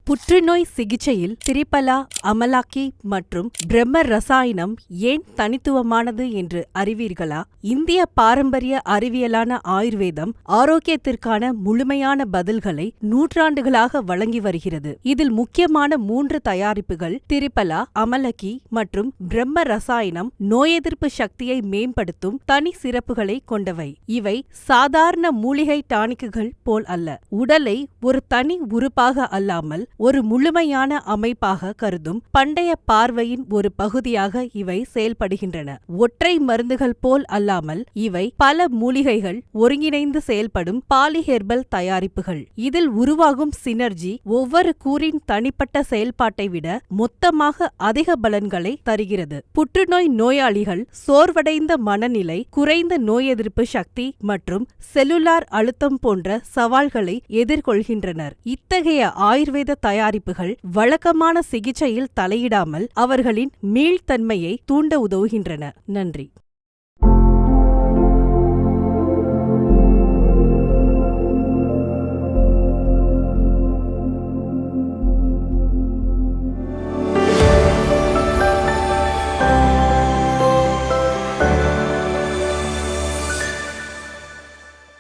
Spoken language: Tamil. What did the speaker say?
புற்றுநோய் சிகிச்சையில் திரிபலா, அமலாக்கி மற்றும் பிரம்ம ரசாயனம் ஏன் தனித்துவமானது என்று அறிவீர்களா? இந்திய பாரம்பரிய அறிவியலான ஆயுர்வேதம் ஆரோக்கியத்திற்கான முழுமையான பதில்களை நூற்றாண்டுகளாக வழங்கி வருகிறது. இதில் முக்கியமான 3 தயாரிப்புகள் திரிபலா, அமலக்கி மற்றும் பிரம்ம ரசாயனம் நோயெதிர்ப்பு சக்தியை மேம்படுத்தும் தனி சிறப்புகளை கொண்டவை. இவை சாதாரண மூலிகை டானிக்குகள் போல் அல்ல. உடலை ஒரு தனி உறுப்பாக அல்லாமல் ஒரு முழுமையான அமைப்பாக கருதும் பண்டைய பார்வையின் ஒரு பகுதியாக இவை செயல்படுகின்றன. ஒற்றை மருந்துகள் போல் அல்லாமல் இவை பல மூலிகைகள் ஒருங்கிணைந்து செயல்படும் பாலிஹெர்பல் தயாரிப்புகள். இதில் உருவாகும் சினர்ஜி ஒவ்வொரு கூறின் தனிப்பட்ட செயல்பாட்டை விட மொத்தமாக அதிக பலன்களை தருகிறது. புற்றுநோய் நோயாளிகள் சோர்வடைந்த மனநிலை, குறைந்த நோய் எதிர்ப்பு சக்தி மற்றும் செல்லுலார் அழுத்தம் போன்ற சவால்களை எதிர்கொள்கின்றனர். இத்தகைய ஆயுர்வேத தயாரிப்புகள் வழக்கமான சிகிச்சையில் தலையிடாமல் அவர்களின் மீள்தன்மையை தூண்ட உதவுகின்றன. நன்றி.